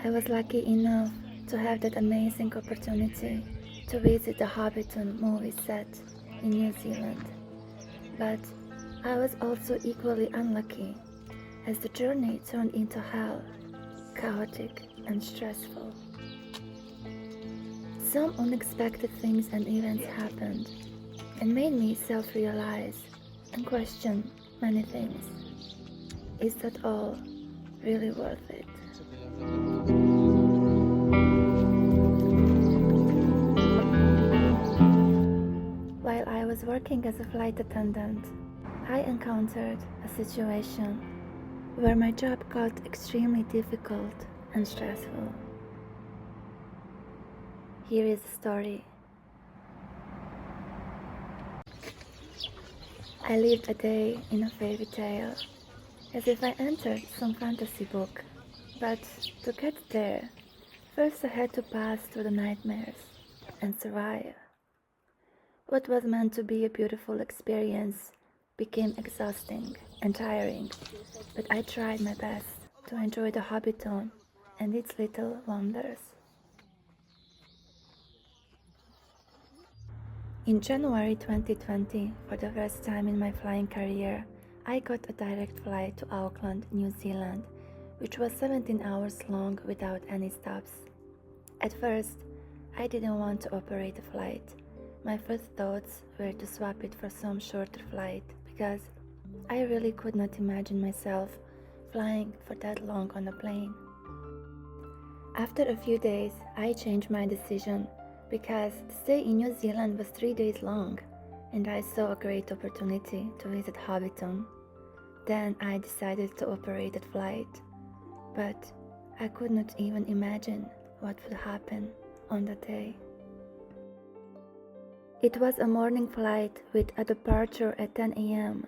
I was lucky enough to have that amazing opportunity to visit the Hobbiton movie set in New Zealand, but I was also equally unlucky as the journey turned into hell, chaotic and stressful. Some unexpected things and events happened and made me self-realize and question many things. Is that all really worth it? While I was working as a flight attendant, I encountered a situation where my job got extremely difficult and stressful. Here is the story. I lived a day in a fairy tale, as if I entered some fantasy book. But to get there, first I had to pass through the nightmares and survive. What was meant to be a beautiful experience became exhausting and tiring, but I tried my best to enjoy the Hobbiton and its little wonders. In January 2020, for the first time in my flying career, I got a direct flight to Auckland, New Zealand, which was 17 hours long without any stops. At first, I didn't want to operate the flight. My first thoughts were to swap it for some shorter flight because I really could not imagine myself flying for that long on a plane. After a few days, I changed my decision because the stay in New Zealand was 3 days long and I saw a great opportunity to visit Hobbiton. Then I decided to operate that flight, but I could not even imagine what would happen on that day. It was a morning flight with a departure at 10 a.m.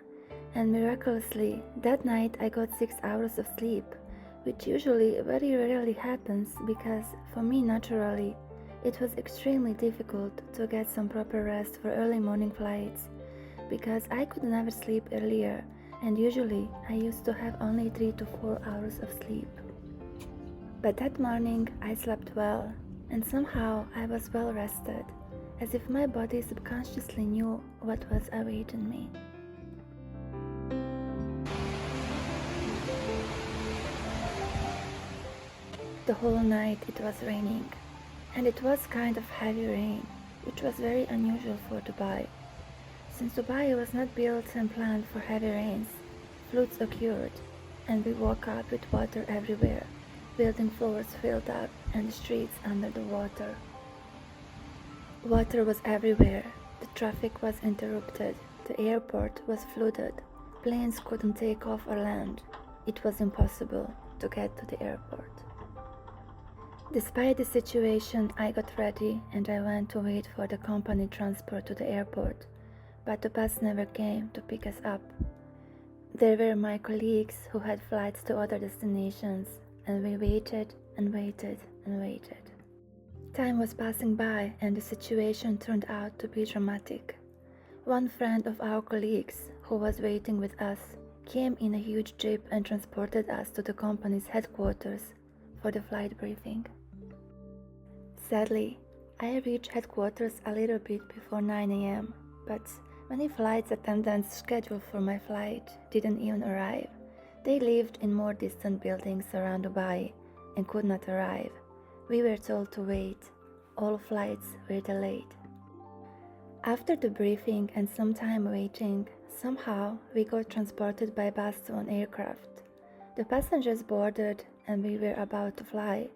and miraculously that night I got 6 hours of sleep, which usually very rarely happens because for me naturally it was extremely difficult to get some proper rest for early morning flights because I could never sleep earlier and usually I used to have only 3 to 4 hours of sleep. But that morning I slept well and somehow I was well rested, as if my body subconsciously knew what was awaiting me. The whole night it was raining, and it was kind of heavy rain, which was very unusual for Dubai. Since Dubai was not built and planned for heavy rains, floods occurred, and we woke up with water everywhere, building floors filled up and the streets under the water. Water was everywhere, the traffic was interrupted, the airport was flooded, planes couldn't take off or land, it was impossible to get to the airport. Despite the situation, I got ready and I went to wait for the company transport to the airport, but the bus never came to pick us up. There were my colleagues who had flights to other destinations, and we waited and waited and waited. Time was passing by and the situation turned out to be dramatic. One friend of our colleagues, who was waiting with us, came in a huge jeep and transported us to the company's headquarters for the flight briefing. Sadly, I reached headquarters a little bit before 9 a.m., but many flight attendants scheduled for my flight didn't even arrive. They lived in more distant buildings around Dubai and could not arrive. We were told to wait. All flights were delayed. After the briefing and some time waiting, somehow we got transported by bus to an aircraft. The passengers boarded and we were about to fly,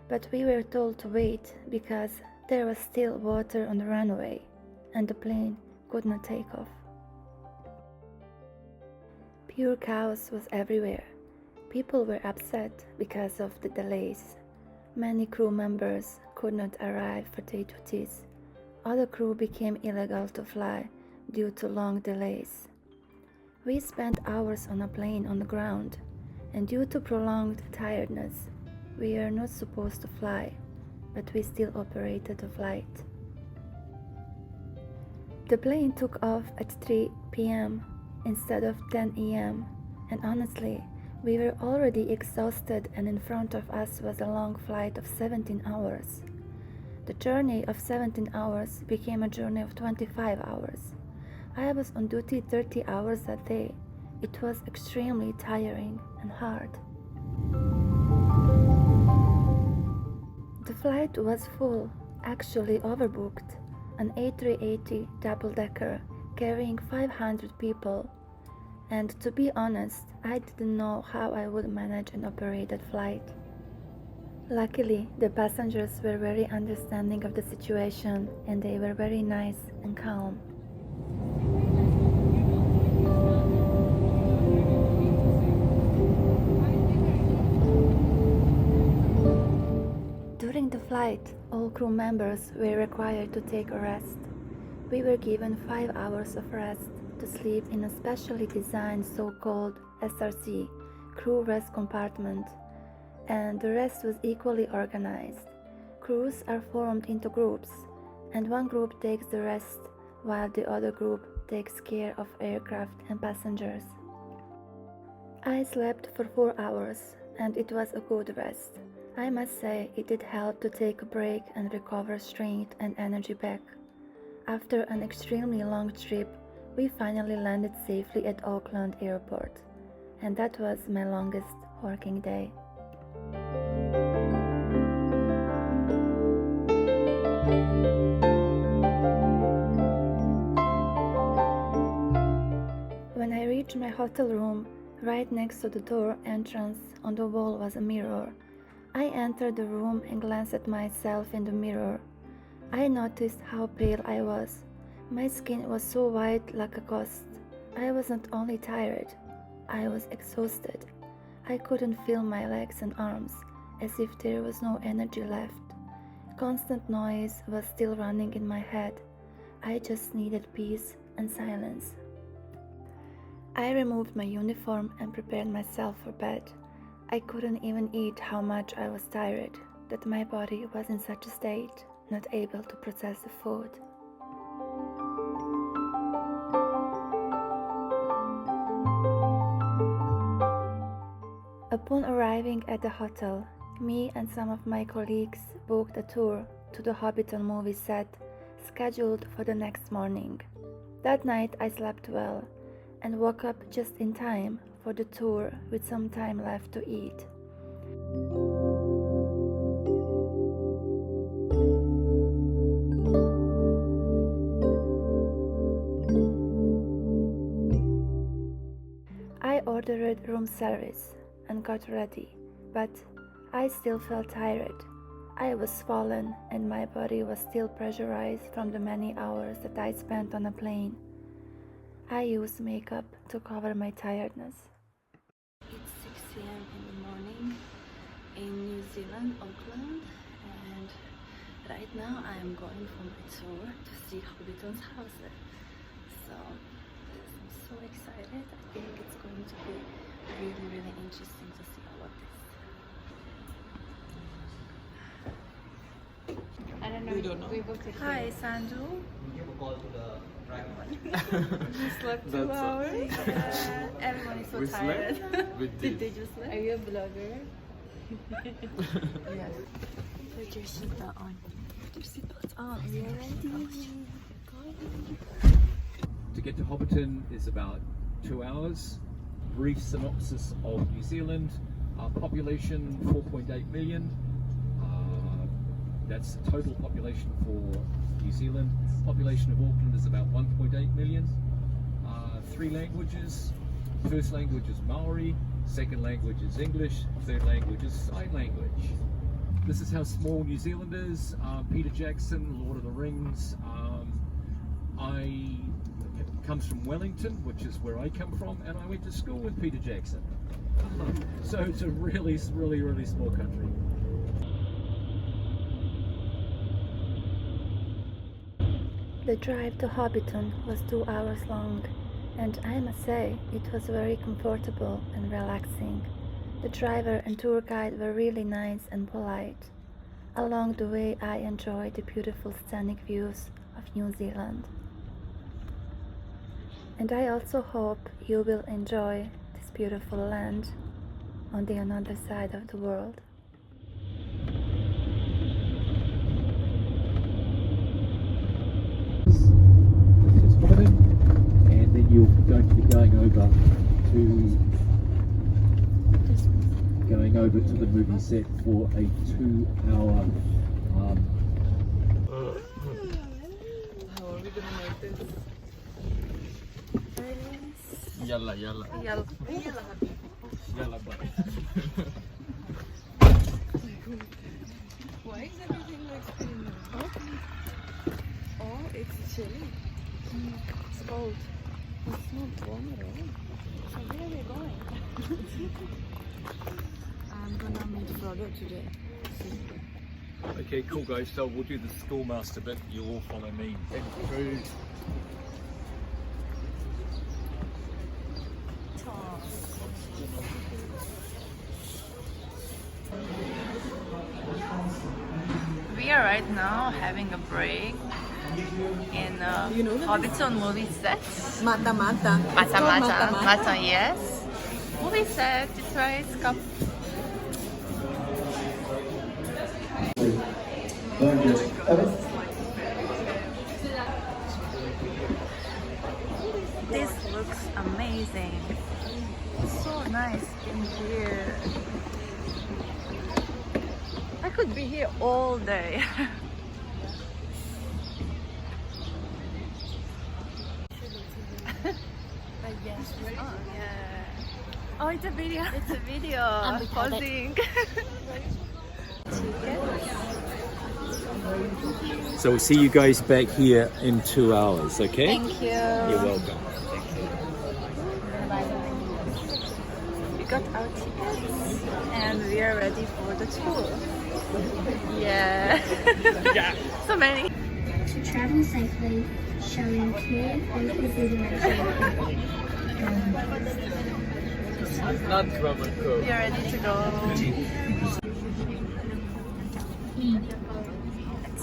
but we were told to wait because there was still water on the runway and the plane could not take off. Pure chaos was everywhere. People were upset because of the delays. Many crew members could not arrive for their duties. Other crew became illegal to fly due to long delays. We spent hours on a plane on the ground, and due to prolonged tiredness, we are not supposed to fly, but we still operated the flight. The plane took off at 3 p.m. instead of 10 a.m., And honestly, we were already exhausted, and in front of us was a long flight of 17 hours. The journey of 17 hours became a journey of 25 hours. I was on duty 30 hours a day. It was extremely tiring and hard. The flight was full, actually overbooked, an A380 double-decker carrying 500 people. And to be honest, I didn't know how I would manage and operate that flight. Luckily, the passengers were very understanding of the situation, and they were very nice and calm. During the flight, all crew members were required to take a rest. We were given 5 hours of rest to sleep in a specially designed so-called SRC, crew rest compartment, and the rest was equally organized. Crews are formed into groups, and one group takes the rest while the other group takes care of aircraft and passengers. I slept for 4 hours, and it was a good rest. I must say it did help to take a break and recover strength and energy back. After an extremely long trip, we finally landed safely at Auckland Airport, and that was my longest working day. When I reached my hotel room, right next to the door entrance on the wall was a mirror. I entered the room and glanced at myself in the mirror. I noticed how pale I was. My skin was so white like a ghost. I was not only tired, I was exhausted. I couldn't feel my legs and arms, as if there was no energy left. Constant noise was still running in my head. I just needed peace and silence. I removed my uniform and prepared myself for bed. I couldn't even eat how much I was tired, that my body was in such a state, not able to process the food. Upon arriving at the hotel, me and some of my colleagues booked a tour to the Hobbiton movie set, scheduled for the next morning. That night I slept well and woke up just in time for the tour with some time left to eat. I ordered room service and got ready, but I still felt tired. I was swollen and my body was still pressurized from the many hours that I spent on a plane. I used makeup to cover my tiredness. It's 6 a.m. in the morning in New Zealand, Auckland, and right now I am going for my tour to see Hobbiton's house. So I'm so excited. I think it's going to be really interesting to see all of this. I don't know. We don't know. We booked it. Hi, Sanju. Give a call to the dragon. You slept 2 hours. Everyone is so tired. Did they just sleep? Are you a blogger? Yes. Put your seatbelt on. Put your seatbelt on. Are you ready? To get to Hobbiton is about 2 hours. Brief synopsis of New Zealand. Population 4.8 million. That's the total population for New Zealand. Population of Auckland is about 1.8 million. 3 languages. First language is Maori. Second language is English. Third language is sign language. This is how small New Zealand is. Peter Jackson, Lord of the Rings. Comes from Wellington, which is where I come from, and I went to school with Peter Jackson. So it's a really small country. The drive to Hobbiton was 2 hours long, and I must say it was very comfortable and relaxing. The driver and tour guide were really nice and polite. Along the way I enjoyed the beautiful scenic views of New Zealand. And I also hope you will enjoy this beautiful land on the another side of the world. This is Hobbiton, and then you're going to be going over to the movie set for a 2-hour How are we gonna make this? Yalla, yalla. Yalla. Yalla, bye. Why is everything like spinning now? Oh, it's chilly. It's cold. It's not warm at all. So where are we going? I'm gonna meet Frodo today. Okay, cool guys, so we'll do the schoolmaster bit, you all follow me. We are right now having a break in Hobbiton movie set. Mata Mata. Mata Mata. Mata, yes. Movie set, it's right. This looks amazing. It's so nice in here. I could be here all day. Oh yeah. Oh, it's a video. It's a video. Pausing. So we'll see you guys back here in 2 hours, okay? Thank you. You're welcome. We got our tickets and we are ready for the tour. Yeah. Yeah. So many. To travel safely, showing clear and easy directions. Not rubber coat. We are ready to go.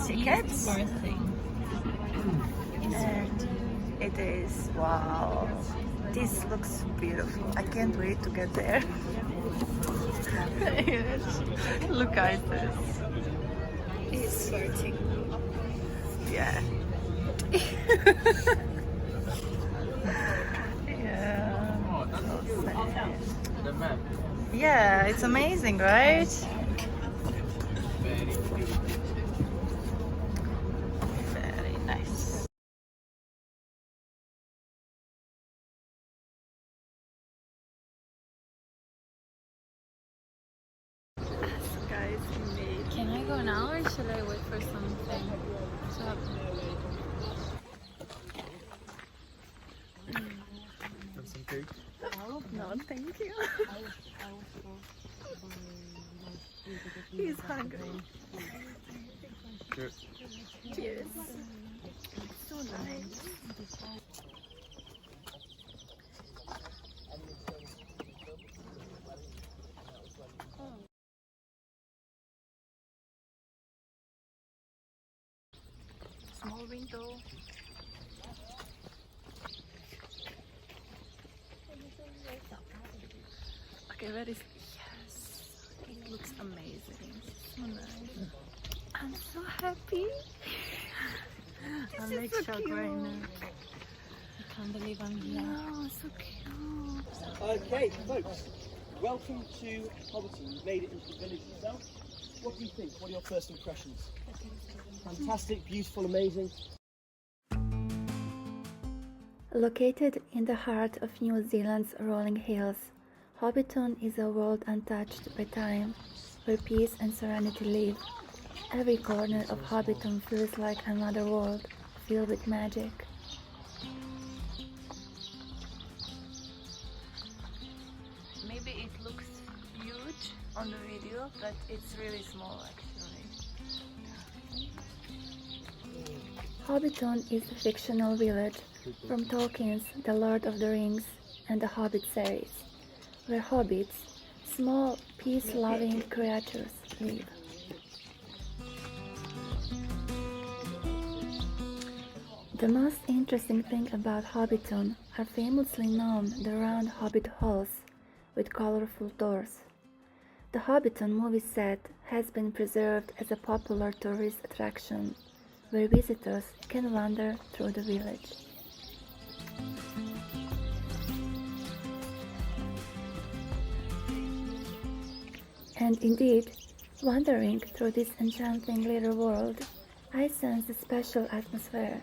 Tickets. And it is, wow. This looks beautiful. I can't wait to get there. Look at this. He's flirting. Yeah. Yeah. The map. Yeah, it's amazing, right? Very nice. Guys, we made. Can I go now or should I wait for something to happen? And some cake. No, thank you. He's hungry. Cheers. Cheers. So nice. Small window. Okay, where is? Yes, it looks amazing. So nice. I'm so happy. I'm This like is so shocked right cute. now. I can't believe I'm here. No, so cute. Okay, folks, welcome to Hobbiton. You've made it into the village itself. What do you think? What are your first impressions? Fantastic, beautiful, amazing. Located in the heart of New Zealand's rolling hills, Hobbiton is a world untouched by time, where peace and serenity live. Every corner of Hobbiton feels like another world, filled with magic. Maybe it looks huge on the video, but it's really small actually. Hobbiton is a fictional village from Tolkien's The Lord of the Rings and the Hobbit series, where hobbits, small, peace-loving creatures, live. The most interesting thing about Hobbiton are famously known the round hobbit halls, with colorful doors. The Hobbiton movie set has been preserved as a popular tourist attraction where visitors can wander through the village. And indeed, wandering through this enchanting little world, I sensed a special atmosphere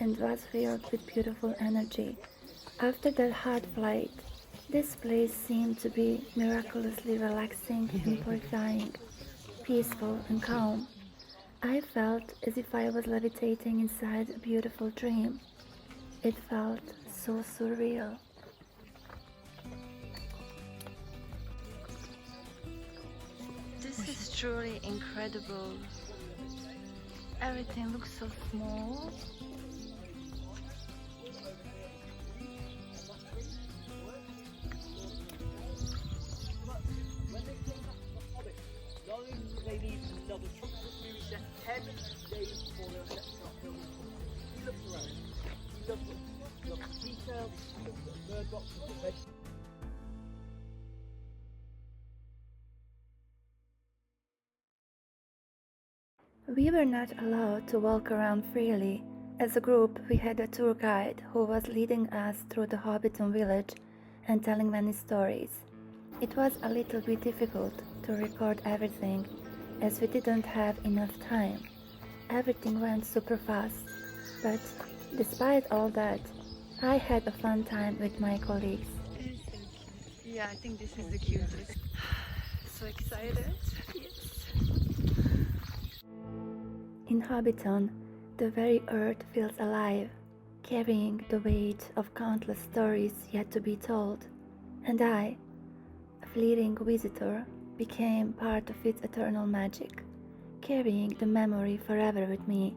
and was filled with beautiful energy. After that hard flight, this place seemed to be miraculously relaxing and purifying, peaceful and calm. I felt as if I was levitating inside a beautiful dream. It felt so surreal. This is truly incredible. Everything looks so small. Not only do they need another trip, we reset 10 days before they'll set to start filming. He looks around. He loves it. He loves the detail, he loves the bird boxes, the veg. We were not allowed to walk around freely. As a group, we had a tour guide who was leading us through the Hobbiton village and telling many stories. It was a little bit difficult to record everything as we didn't have enough time. Everything went super fast, but despite all that, I had a fun time with my colleagues. Yeah, I think this is the cutest. So excited. Yes. In Hobbiton, the very earth feels alive, carrying the weight of countless stories yet to be told, and I, a fleeting visitor, became part of its eternal magic, carrying the memory forever with me,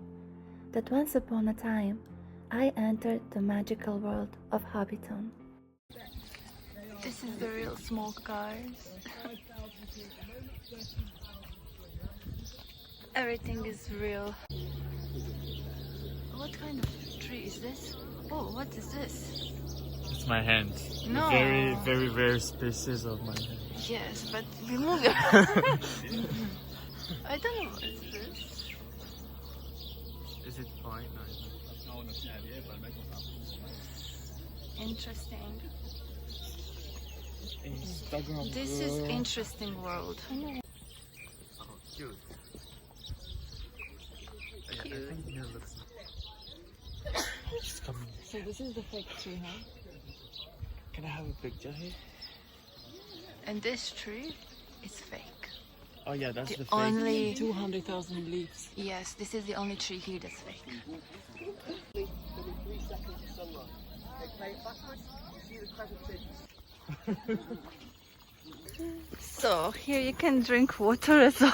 that once upon a time I entered the magical world of Hobbiton. This is the real smoke, guys. Everything is real. What kind of tree is this? Oh, what is this? It's my hand. No. A very rare species of my hand. Yes, but remove your... I don't know what is this. Is it fine? Interesting. Instagram. This is interesting world. Oh, cute. I think here looks. She's coming. So this is the fake tree, huh? Can I have a picture here? And this tree is fake. Oh yeah, that's the fake. Only 200,000 leaves. yes, this is the only tree here that's fake. Every 3 seconds of sunlight. They play it backwards, you see the crescent tints. So here you can drink water as well.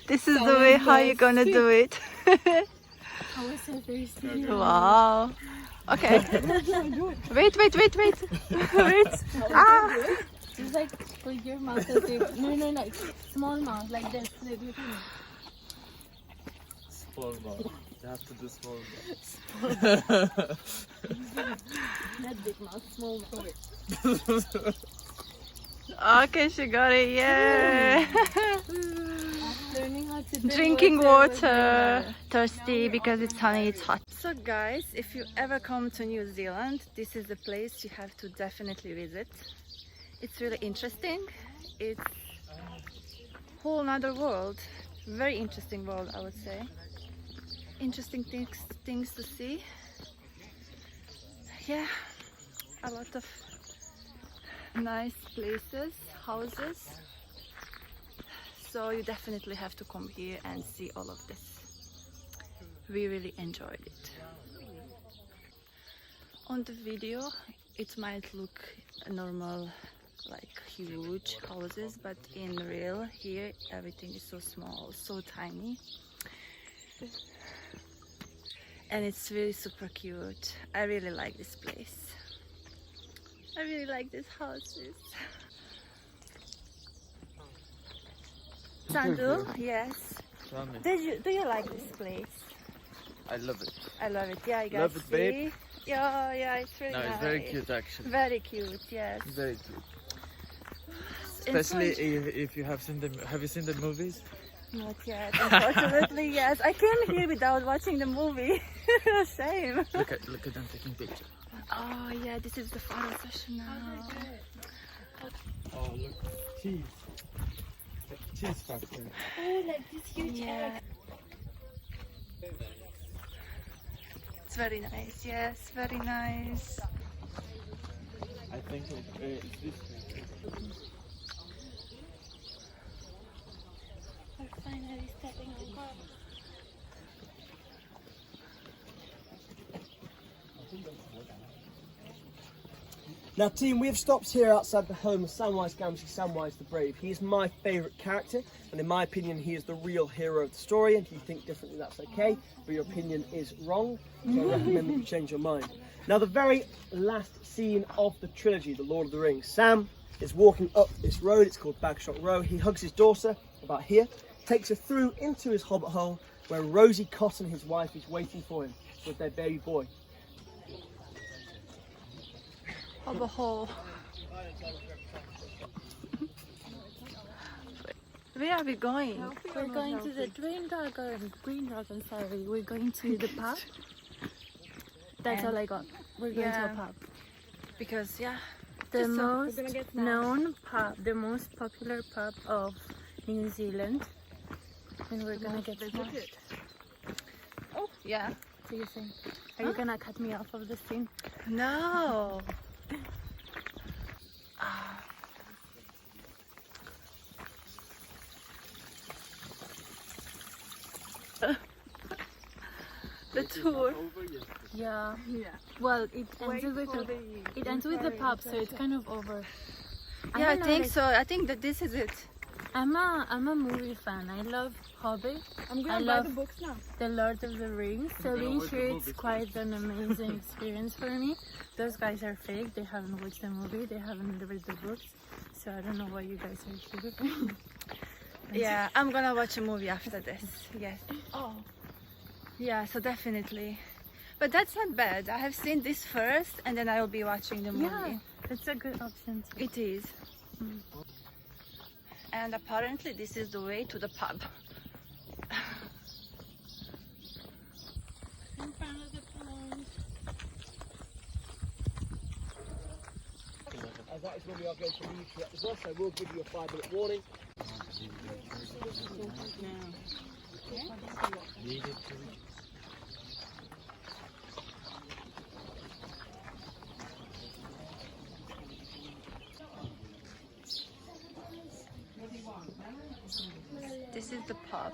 This is the way how you're gonna do it. I was so thirsty. Wow. Okay. Wait. Wait. Ah. Just like put your mouth as if, no, like small mouth, like this. Small mouth. You have to do small mouth. Not big mouth, small mouth. Okay, she got it. Yeah. Learning how to Drinking water. Thirsty because it's sunny, it's hot. So guys, if you ever come to New Zealand, this is the place you have to definitely visit. It's really interesting. It's a whole nother world. Very interesting world, I would say. Interesting things to see. Yeah, a lot of nice places, houses. So you definitely have to come here and see all of this. We really enjoyed it. On the video it might look normal, like huge houses, but in real here everything is so small, so tiny, and it's really super cute. I really like this place. I really like these houses. Sandu, yes. Tell me. Do you like this place? I love it. I love it. Yeah, you guys Love it, see. babe. Yeah, yeah, it's really No, nice. it's very cute actually. Very cute, yes. Very cute. In Especially French- if you have seen the movies? Not yet, unfortunately, yes. I came here without watching the movie. Shame. Look at them taking pictures. Oh, yeah, this is the photo session now. Oh look, cheese. Cheese factory. Oh, like this huge Yeah. It's very nice, yes, very nice. I think it's this. We're finally stepping on board. Now team, we have stopped here outside the home of Samwise Gamgee, Samwise the Brave. He is my favourite character, and in my opinion he is the real hero of the story, and if you think differently that's okay, but your opinion is wrong, so I recommend that you change your mind. Now the very last scene of the trilogy, The Lord of the Rings, Sam is walking up this road, it's called Bagshot Row. He hugs his daughter about here, takes her through into his hobbit hole where Rosie Cotton, his wife, is waiting for him with their baby boy. Of a hole. Where are we going? We're going to the Green Dragon, sorry. We're going to the pub. That's And- all I got. We're going to Yeah. a pub. Because, yeah, The Just, most we're gonna get known pub, the most popular pub of New Zealand. And we're gonna get smashed. oh, yeah. What do you think? Are you gonna cut me off of the scene? No. Ah. The tour. Yeah. Yeah. Well, it ends with the pub, so it's kind of over. Yeah, I don't know, think like, so. I think that this is it. I'm a movie fan. I love Hobbit. I'm I gonna buy love the books now. The Lord of the Rings. So being sure it's quite an amazing experience for me. Those guys are fake. They haven't watched the movie. They haven't read the books. So I don't know why you guys are here. Yeah, I'm gonna watch a movie after this. Yes. Oh. Yeah, so definitely. But that's not bad. I have seen this first and then I will be watching the movie. Yeah, it's a good option too. It is. And apparently this is the way to the pub. As that is when we are going to leave here as well, so we'll give you a 5-minute warning. This is the pub.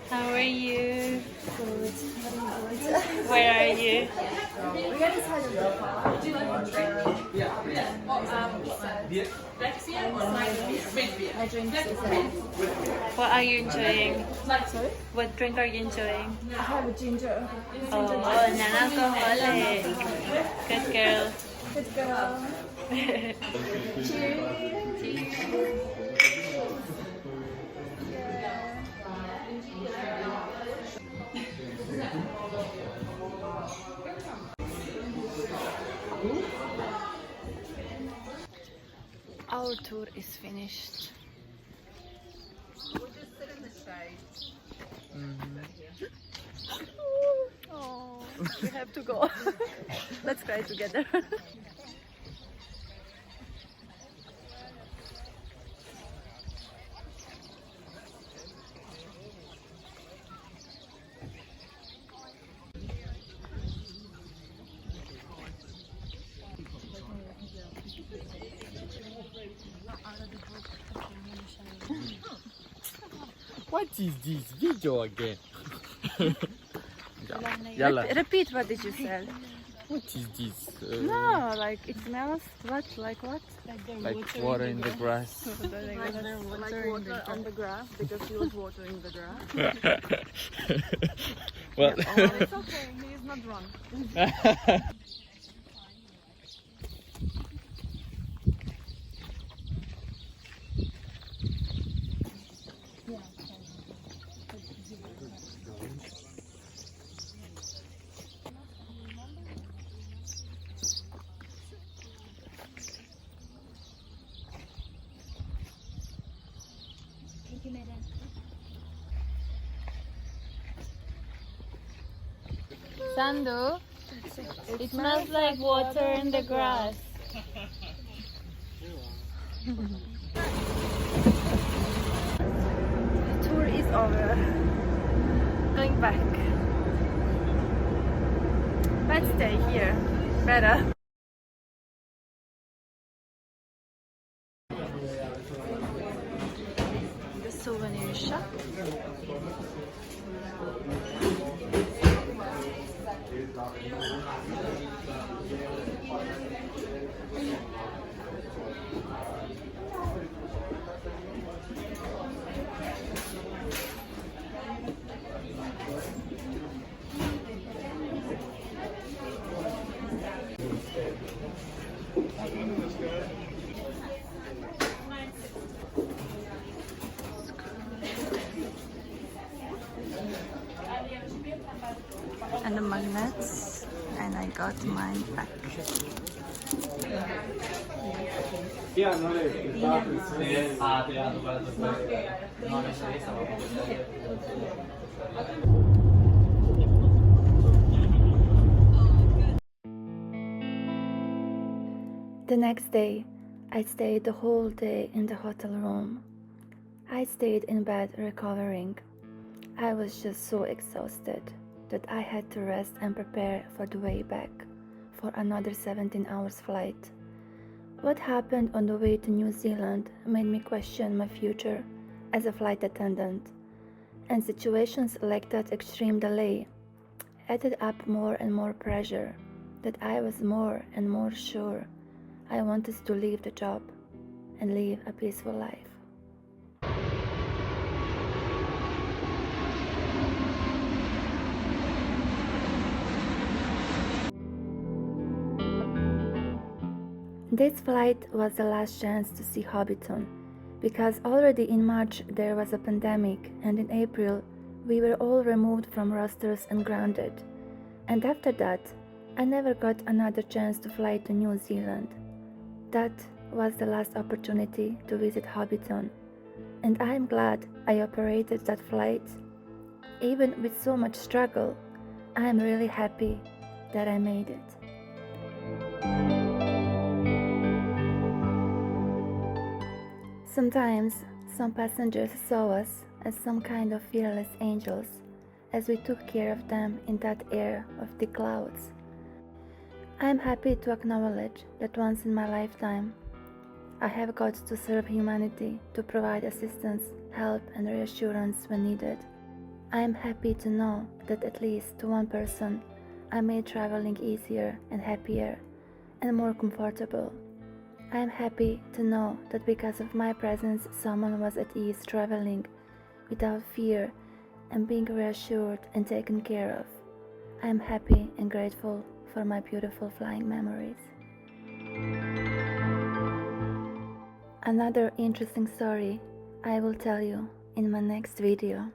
How are you? Good. Where are you? We got inside of the pub. I drink Suzanne. What are you enjoying? Sorry? What drink are you enjoying? I have a ginger. Oh, non-alcoholic. Good girl. Good girl. Our tour is finished. Oh, we have to go. Let's cry together. What is this video again? Yalla. Repeat what did you say? What is this? No, like it smells what? Like what? Like water in the grass. Like water on the grass because he was watering the grass. Well, It's okay, he is not drunk. Sandu, it smells like water in the grass. The tour is over. Going back. Let's stay here. Better. The souvenir shop. And the magnets, and I got mine back. The next day, I stayed the whole day in the hotel room. I stayed in bed recovering. I was just so exhausted that I had to rest and prepare for the way back, for another 17 hours flight. What happened on the way to New Zealand made me question my future as a flight attendant, and situations like that extreme delay added up more and more pressure that I was more and more sure I wanted to leave the job and live a peaceful life. This flight was the last chance to see Hobbiton, because already in March there was a pandemic, and in April we were all removed from rosters and grounded. And after that, I never got another chance to fly to New Zealand. That was the last opportunity to visit Hobbiton, and I am glad I operated that flight. Even with so much struggle, I am really happy that I made it. Sometimes some passengers saw us as some kind of fearless angels as we took care of them in that air of the clouds. I am happy to acknowledge that once in my lifetime I have got to serve humanity, to provide assistance, help and reassurance when needed. I am happy to know that at least to one person I made traveling easier and happier and more comfortable. I am happy to know that because of my presence someone was at ease traveling without fear and being reassured and taken care of. I am happy and grateful for my beautiful flying memories. Another interesting story I will tell you in my next video.